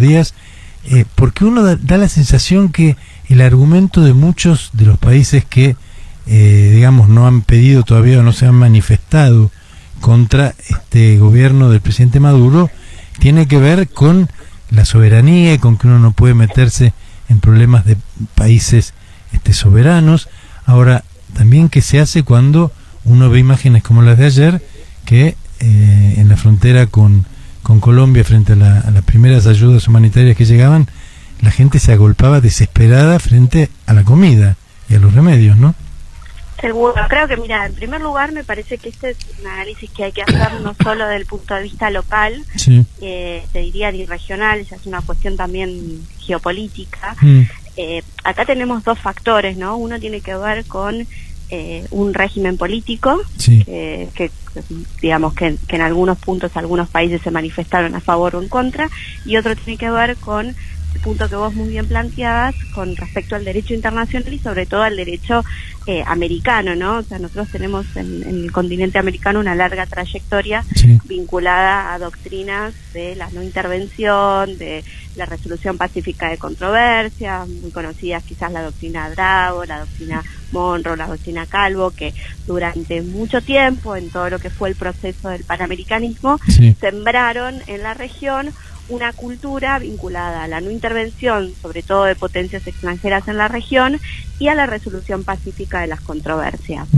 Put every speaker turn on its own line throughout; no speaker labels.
días, porque uno da la sensación que el argumento de muchos de los países que, digamos, no han pedido todavía o no se han manifestado contra este gobierno del presidente Maduro, tiene que ver con la soberanía y con que uno no puede meterse en problemas de países soberanos. Ahora, también que se hace cuando uno ve imágenes como las de ayer, que en la frontera con Colombia, frente a las primeras ayudas humanitarias que llegaban, la gente se agolpaba desesperada frente a la comida y a los remedios, ¿no?
Seguro, creo que, mira, en primer lugar me parece que este es un análisis que hay que hacer no solo desde el punto de vista local,
sí,
te diría ni regional, ya es una cuestión también geopolítica. Acá tenemos dos factores, ¿no? Uno tiene que ver con un régimen político,
sí,
que digamos que en algunos puntos algunos países se manifestaron a favor o en contra, y otro tiene que ver con el punto que vos muy bien planteabas con respecto al derecho internacional y sobre todo al derecho americano, ¿no? O sea, nosotros tenemos en el continente americano una larga trayectoria, sí, vinculada a doctrinas de la no intervención, de la resolución pacífica de controversias, muy conocidas quizás la doctrina Drago, la doctrina Monroe, la doctrina Calvo, que durante mucho tiempo, en todo lo que fue el proceso del panamericanismo, sí, sembraron en la región una cultura vinculada a la no intervención, sobre todo de potencias extranjeras en la región, y a la resolución pacífica de las controversias.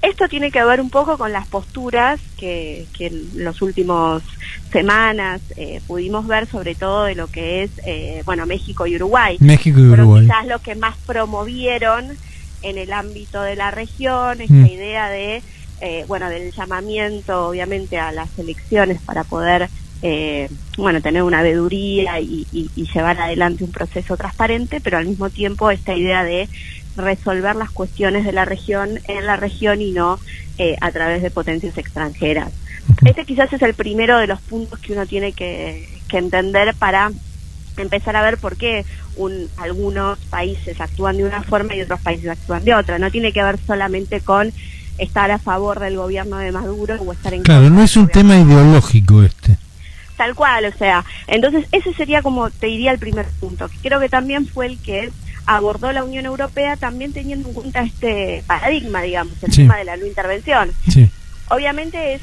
Esto tiene que ver un poco con las posturas que en los últimos semanas pudimos ver, sobre todo de lo que es México y Uruguay. Fueron quizás lo que más promovieron en el ámbito de la región, esta idea de del llamamiento obviamente a las elecciones para poder tener una veeduría y llevar adelante un proceso transparente, pero al mismo tiempo esta idea de resolver las cuestiones de la región en la región y no a través de potencias extranjeras. Este quizás es el primero de los puntos que uno tiene que entender para empezar a ver por qué algunos países actúan de una forma y otros países actúan de otra. No tiene que ver solamente con estar a favor del gobierno de Maduro o estar en contra.
Claro, no es un tema ideológico este.
Tal cual, o sea, entonces ese sería, como te diría, el primer punto, que creo que también fue el que abordó la Unión Europea, también teniendo en cuenta este paradigma, digamos, el tema de la no intervención. Sí. Obviamente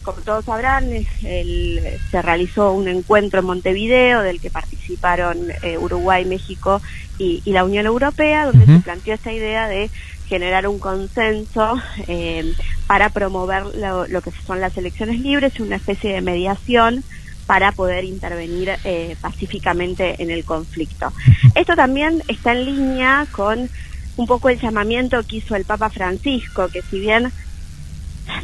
como todos sabrán, se realizó un encuentro en Montevideo del que participaron Uruguay, México y la Unión Europea, donde se planteó esta idea de generar un consenso para promover lo que son las elecciones libres, una especie de mediación para poder intervenir pacíficamente en el conflicto. Esto también está en línea con un poco el llamamiento que hizo el Papa Francisco, que si bien,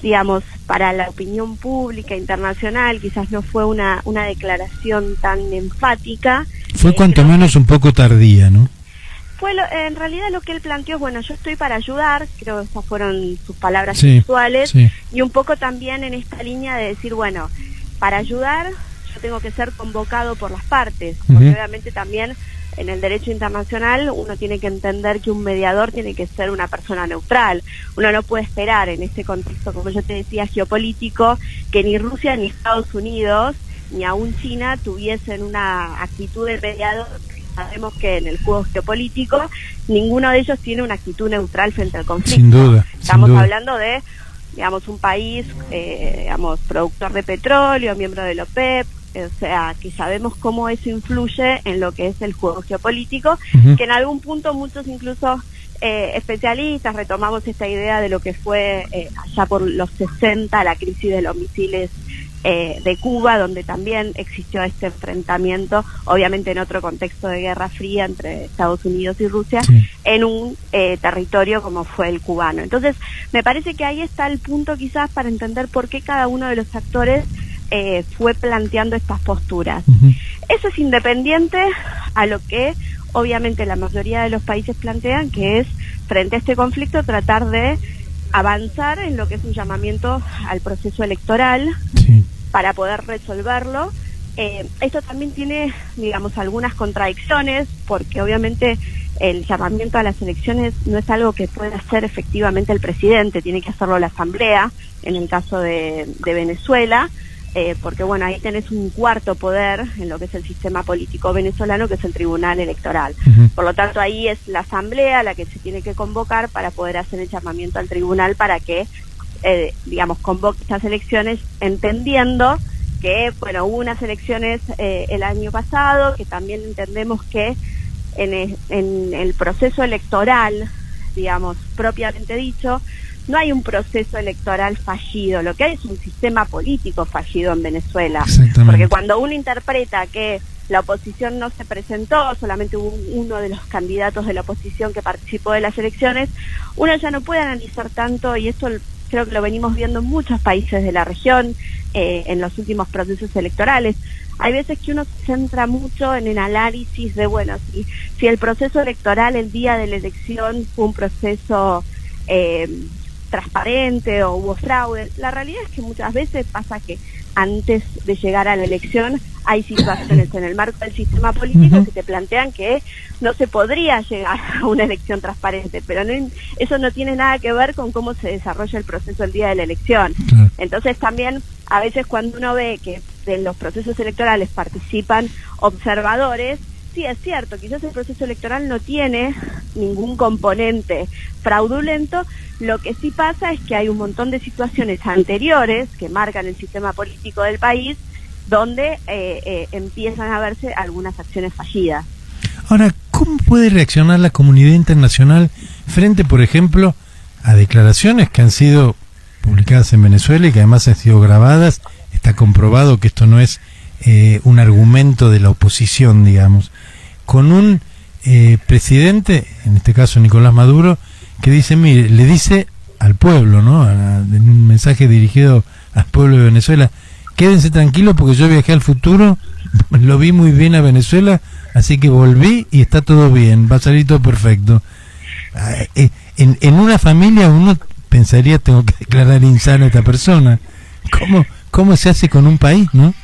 digamos, para la opinión pública internacional quizás no fue una declaración tan enfática.
Fue cuanto menos un poco tardía, ¿no?
En realidad lo que él planteó es, yo estoy para ayudar, creo que esas fueron sus palabras textuales, y un poco también en esta línea de decir, para ayudar yo tengo que ser convocado por las partes, porque obviamente también en el derecho internacional uno tiene que entender que un mediador tiene que ser una persona neutral. Uno no puede esperar en este contexto, como yo te decía, geopolítico, que ni Rusia ni Estados Unidos ni aún China tuviesen una actitud de mediador. Sabemos que en el juego geopolítico ninguno de ellos tiene una actitud neutral frente al conflicto.
Sin duda.
Estamos hablando de, digamos, un país, productor de petróleo, miembro de la OPEP, o sea, que sabemos cómo eso influye en lo que es el juego geopolítico, que en algún punto muchos incluso especialistas retomamos esta idea de lo que fue allá por los 60 la crisis de los misiles de Cuba, donde también existió este enfrentamiento, obviamente en otro contexto de Guerra Fría entre Estados Unidos y Rusia, en un territorio como fue el cubano. Entonces, me parece que ahí está el punto quizás para entender por qué cada uno de los actores fue planteando estas posturas. Eso es independiente a lo que obviamente la mayoría de los países plantean, que es, frente a este conflicto, tratar de avanzar en lo que es un llamamiento al proceso electoral para poder resolverlo. Esto también tiene, digamos, algunas contradicciones, porque obviamente el llamamiento a las elecciones no es algo que pueda hacer efectivamente el presidente, tiene que hacerlo la Asamblea, en el caso de Venezuela, porque bueno, ahí tenés un cuarto poder en lo que es el sistema político venezolano, que es el Tribunal Electoral. Por lo tanto, ahí es la Asamblea la que se tiene que convocar para poder hacer el llamamiento al tribunal para que, digamos, convoque estas elecciones, entendiendo que, bueno, hubo unas elecciones el año pasado, que también entendemos que en el proceso electoral, digamos, propiamente dicho, no hay un proceso electoral fallido, lo que hay es un sistema político fallido en Venezuela. Porque cuando uno interpreta que la oposición no se presentó, solamente hubo uno de los candidatos de la oposición que participó de las elecciones, uno ya no puede analizar tanto, y esto creo que lo venimos viendo en muchos países de la región, en los últimos procesos electorales. Hay veces que uno se centra mucho en el análisis de, bueno, si el proceso electoral el día de la elección fue un proceso transparente o hubo fraude. La realidad es que muchas veces pasa que antes de llegar a la elección hay situaciones en el marco del sistema político que te plantean que no se podría llegar a una elección transparente, pero eso no tiene nada que ver con cómo se desarrolla el proceso el día de la elección. Entonces también a veces cuando uno ve que en los procesos electorales participan observadores, sí, es cierto, quizás el proceso electoral no tiene ningún componente fraudulento. Lo que sí pasa es que hay un montón de situaciones anteriores que marcan el sistema político del país donde empiezan a verse algunas acciones fallidas.
Ahora, ¿cómo puede reaccionar la comunidad internacional frente, por ejemplo, a declaraciones que han sido publicadas en Venezuela y que además han sido grabadas? Está comprobado que esto no es un argumento de la oposición, digamos, con un presidente, en este caso Nicolás Maduro, que dice, mire, le dice al pueblo, ¿no? En un mensaje dirigido al pueblo de Venezuela, quédense tranquilos porque yo viajé al futuro, lo vi muy bien a Venezuela, así que volví y está todo bien, va a salir todo perfecto. En una familia uno pensaría, tengo que declarar insano a esta persona. ¿Cómo se hace con un país, no?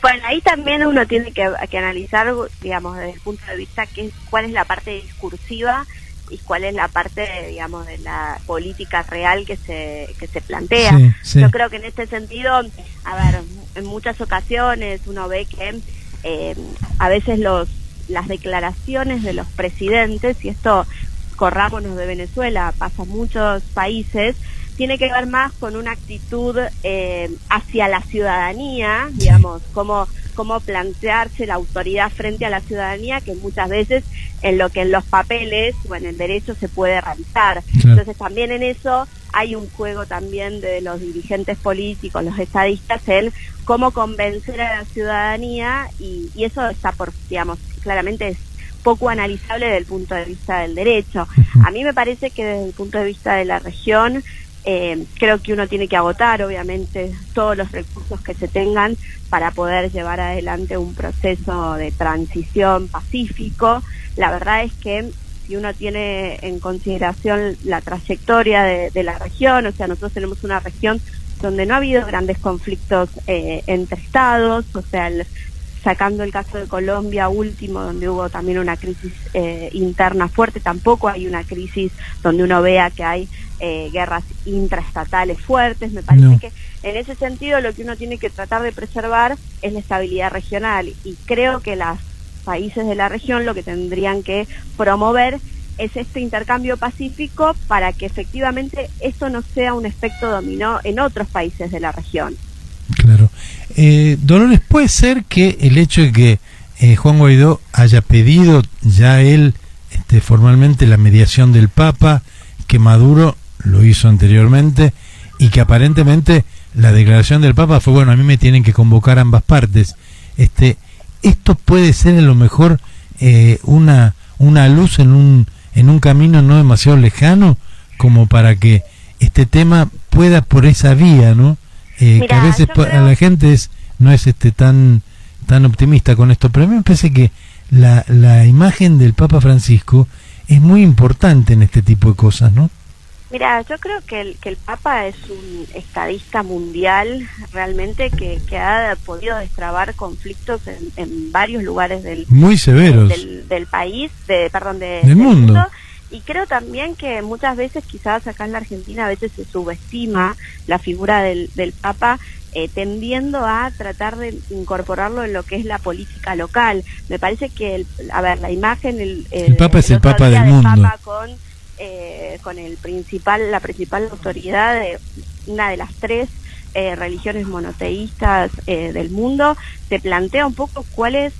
Bueno, ahí también uno tiene que analizar, digamos, desde el punto de vista cuál es la parte discursiva y cuál es la parte, digamos, de la política real que se plantea. Sí. Yo creo que en este sentido, a ver, en muchas ocasiones uno ve que a veces las declaraciones de los presidentes, y esto corrámonos de Venezuela, pasa en muchos países, tiene que ver más con una actitud hacia la ciudadanía, digamos, cómo plantearse la autoridad frente a la ciudadanía, que muchas veces en lo que en los papeles o en el derecho se puede realizar. Entonces también en eso hay un juego también de los dirigentes políticos, los estadistas, en cómo convencer a la ciudadanía, y eso está digamos, claramente es poco analizable desde el punto de vista del derecho. A mí me parece que desde el punto de vista de la región, creo que uno tiene que agotar, obviamente, todos los recursos que se tengan para poder llevar adelante un proceso de transición pacífico. La verdad es que si uno tiene en consideración la trayectoria de la región, o sea, nosotros tenemos una región donde no ha habido grandes conflictos entre estados, o sea, sacando el caso de Colombia último, donde hubo también una crisis interna fuerte, tampoco hay una crisis donde uno vea que hay guerras intraestatales fuertes. Me parece que en ese sentido lo que uno tiene que tratar de preservar es la estabilidad regional, y creo que los países de la región lo que tendrían que promover es este intercambio pacífico para que efectivamente esto no sea un efecto dominó en otros países de la región.
Claro. Dolores, ¿puede ser que el hecho de que Juan Guaidó haya pedido ya él formalmente la mediación del Papa, que Maduro lo hizo anteriormente, y que aparentemente la declaración del Papa fue, bueno, a mí me tienen que convocar ambas partes, esto puede ser a lo mejor una luz en un camino no demasiado lejano, como para que este tema pueda por esa vía, ¿no? Que a veces a la gente no es tan optimista con esto, pero a mí me parece que la imagen del Papa Francisco es muy importante en este tipo de cosas, ¿no?
Mira, yo creo que el Papa es un estadista mundial realmente que ha podido destrabar conflictos en varios lugares
muy severos
del país, del
mundo.
Y creo también que muchas veces, quizás acá en la Argentina, a veces se subestima la figura del Papa, tendiendo a tratar de incorporarlo en lo que es la política local. Me parece que, la imagen...
El Papa es el Papa del mundo.
Papa con la principal autoridad de una de las tres religiones monoteístas del mundo, te plantea un poco cuál es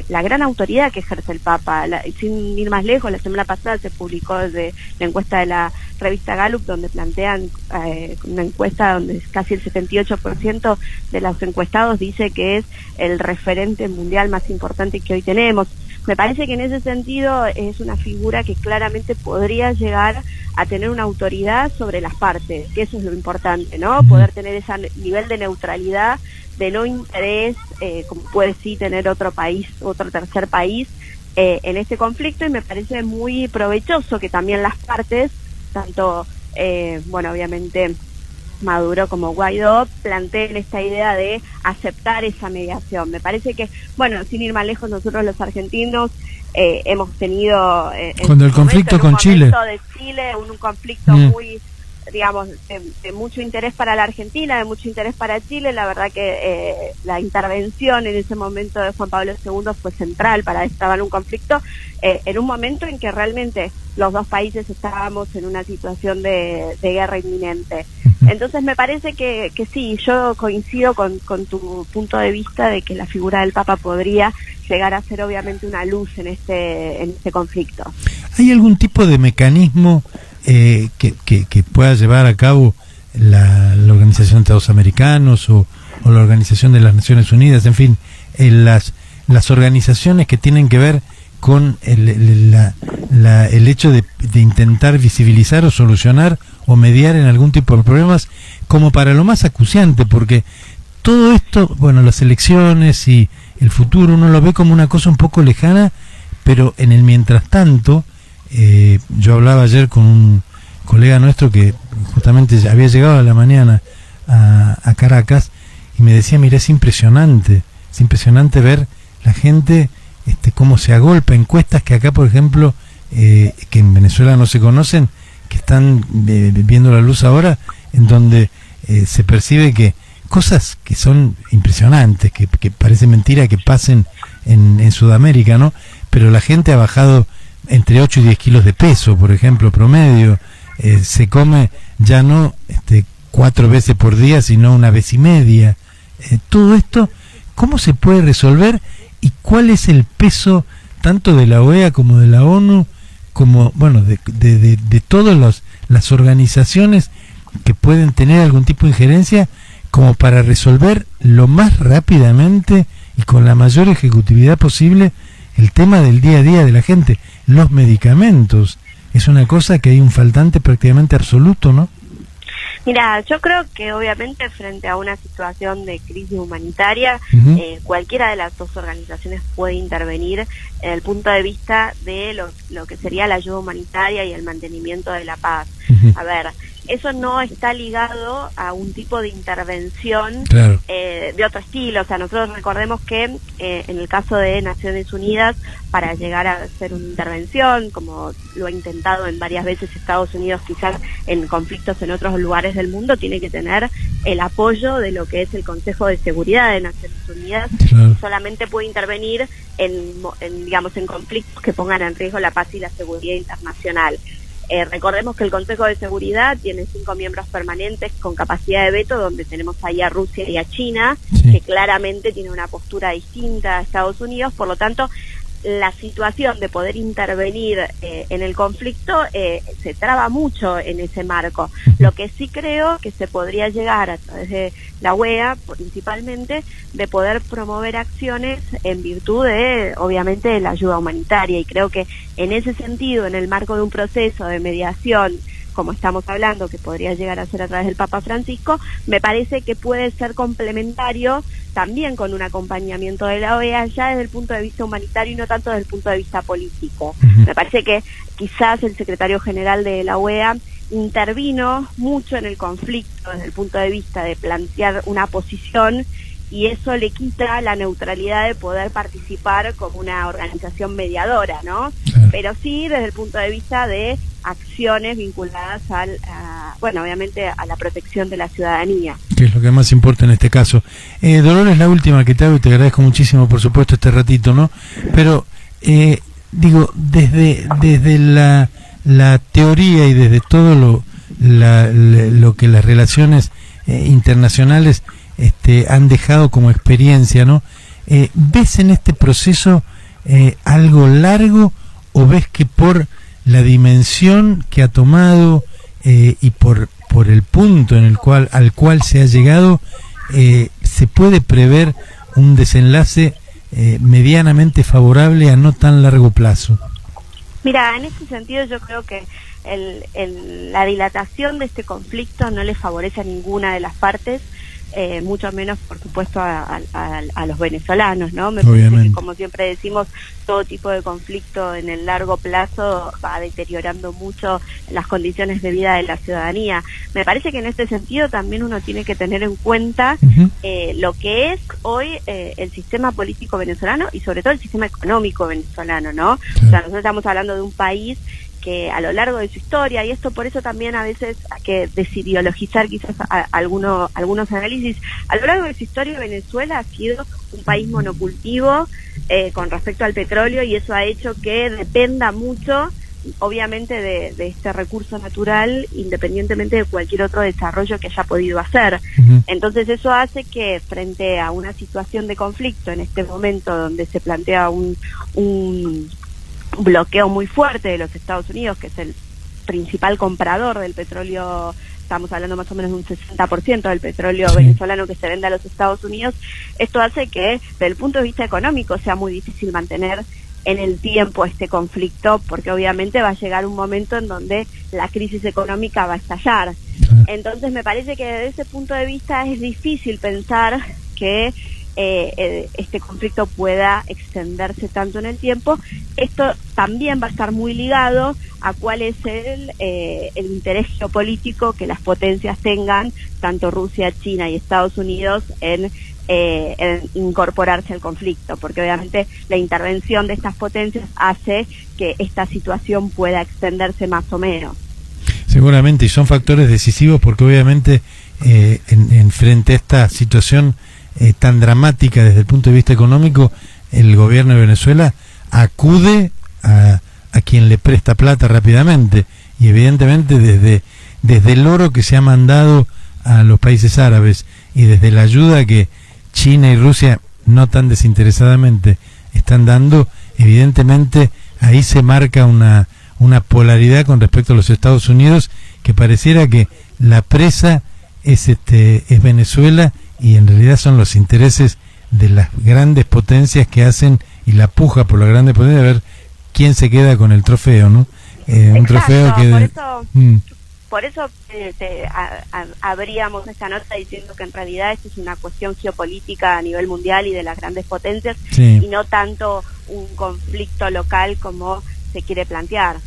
la gran autoridad que ejerce el Papa. Sin ir más lejos, la semana pasada se publicó desde la encuesta de la revista Gallup, donde plantean una encuesta donde casi el 78% de los encuestados dice que es el referente mundial más importante que hoy tenemos. Me parece que en ese sentido es una figura que claramente podría llegar a tener una autoridad sobre las partes, que eso es lo importante, ¿no? Poder tener ese nivel de neutralidad, de no interés, como puede sí tener otro tercer país, en este conflicto, y me parece muy provechoso que también las partes, tanto, obviamente Maduro como Guaidó, planteen esta idea de aceptar esa mediación. Me parece que, sin ir más lejos, nosotros los argentinos hemos tenido
cuando el conflicto con Chile,
un conflicto muy, digamos, de mucho interés para la Argentina, de mucho interés para Chile. La verdad que la intervención en ese momento de Juan Pablo II fue central para destrabar un conflicto en un momento en que realmente los dos países estábamos en una situación de guerra inminente. Entonces me parece que sí, yo coincido con tu punto de vista de que la figura del Papa podría llegar a ser obviamente una luz en este conflicto.
¿Hay algún tipo de mecanismo que pueda llevar a cabo la Organización de Estados Americanos o la Organización de las Naciones Unidas, en fin, las organizaciones que tienen que ver con el hecho de intentar visibilizar o solucionar o mediar en algún tipo de problemas, como para lo más acuciante? Porque todo esto, las elecciones y el futuro, uno lo ve como una cosa un poco lejana, pero en el mientras tanto, yo hablaba ayer con un colega nuestro que justamente había llegado a la mañana a Caracas, y me decía, mira, es impresionante ver la gente cómo se agolpa, encuestas que acá, por ejemplo, que en Venezuela no se conocen, que están viendo la luz ahora, en donde se percibe que cosas que son impresionantes, que parece mentira que pasen en Sudamérica, ¿no? Pero la gente ha bajado entre 8 y 10 kilos de peso, por ejemplo, promedio. Se come ya no 4 veces por día, sino 1 vez y media. Todo esto, ¿cómo se puede resolver? ¿Y cuál es el peso tanto de la OEA como de la ONU, como de todas las organizaciones que pueden tener algún tipo de injerencia, como para resolver lo más rápidamente y con la mayor ejecutividad posible el tema del día a día de la gente? Los medicamentos es una cosa que hay un faltante prácticamente absoluto, ¿no?
Mira, yo creo que obviamente frente a una situación de crisis humanitaria, cualquiera de las dos organizaciones puede intervenir en el punto de vista de lo que sería la ayuda humanitaria y el mantenimiento de la paz. A ver, eso no está ligado a un tipo de intervención de otro estilo. O sea, nosotros recordemos que en el caso de Naciones Unidas, para llegar a hacer una intervención, como lo ha intentado en varias veces Estados Unidos, quizás en conflictos en otros lugares del mundo, tiene que tener el apoyo de lo que es el Consejo de Seguridad de Naciones Unidas. Solamente puede intervenir en conflictos que pongan en riesgo la paz y la seguridad internacional. Recordemos que el Consejo de Seguridad tiene 5 miembros permanentes con capacidad de veto, donde tenemos ahí a Rusia y a China, que claramente tiene una postura distinta a Estados Unidos. Por lo tanto, la situación de poder intervenir en el conflicto se traba mucho en ese marco. Lo que sí creo que se podría llegar a través de la OEA, principalmente, de poder promover acciones en virtud de, obviamente, de la ayuda humanitaria. Y creo que en ese sentido, en el marco de un proceso de mediación, como estamos hablando, que podría llegar a ser a través del Papa Francisco, me parece que puede ser complementario también con un acompañamiento de la OEA ya desde el punto de vista humanitario y no tanto desde el punto de vista político. Me parece que quizás el secretario general de la OEA intervino mucho en el conflicto desde el punto de vista de plantear una posición, y eso le quita la neutralidad de poder participar como una organización mediadora, ¿no? pero sí desde el punto de vista de acciones vinculadas bueno, obviamente a la protección de la ciudadanía.
Que es lo que más importa en este caso. Dolores, la última que te hago, y te agradezco muchísimo, por supuesto, este ratito, ¿no? Pero, digo, desde la teoría y desde todo lo que las relaciones internacionales han dejado como experiencia, ¿no? ¿Ves en este proceso algo largo, o ves que por la dimensión que ha tomado y por el punto al cual se ha llegado, se puede prever un desenlace medianamente favorable a no tan largo plazo?
Mira, en ese sentido yo creo que la dilatación de este conflicto no le favorece a ninguna de las partes, mucho menos, por supuesto, a los venezolanos, ¿no? Me parece que, como siempre decimos, todo tipo de conflicto en el largo plazo va deteriorando mucho las condiciones de vida de la ciudadanía. Me parece que en este sentido también uno tiene que tener en cuenta lo que es hoy el sistema político venezolano y sobre todo el sistema económico venezolano, ¿no? O sea, nosotros estamos hablando de un país que a lo largo de su historia, y esto por eso también a veces hay que desideologizar quizás algunos análisis, a lo largo de su historia Venezuela ha sido un país monocultivo con respecto al petróleo, y eso ha hecho que dependa mucho obviamente de este recurso natural, independientemente de cualquier otro desarrollo que haya podido hacer. Entonces eso hace que frente a una situación de conflicto en este momento donde se plantea un bloqueo muy fuerte de los Estados Unidos, que es el principal comprador del petróleo, estamos hablando más o menos de un 60% del petróleo venezolano que se vende a los Estados Unidos, esto hace que desde el punto de vista económico sea muy difícil mantener en el tiempo este conflicto, porque obviamente va a llegar un momento en donde la crisis económica va a estallar. Entonces me parece que desde ese punto de vista es difícil pensar que este conflicto pueda extenderse tanto en el tiempo. Esto también va a estar muy ligado a cuál es el interés geopolítico que las potencias tengan, tanto Rusia, China y Estados Unidos, en incorporarse al conflicto, porque obviamente la intervención de estas potencias hace que esta situación pueda extenderse más o menos.
Seguramente, y son factores decisivos, porque obviamente en frente a esta situación tan dramática desde el punto de vista económico, el gobierno de Venezuela acude a quien le presta plata rápidamente, y evidentemente desde el oro que se ha mandado a los países árabes y desde la ayuda que China y Rusia no tan desinteresadamente están dando, evidentemente ahí se marca una polaridad con respecto a los Estados Unidos, que pareciera que la presa es Venezuela, y en realidad son los intereses de las grandes potencias que hacen, y la puja por las grandes potencias, a ver quién se queda con el trofeo, ¿no? Un trofeo que...
Por eso abríamos esta nota diciendo que en realidad esto es una cuestión geopolítica a nivel mundial y de las grandes potencias, y no tanto un conflicto local como se quiere plantear.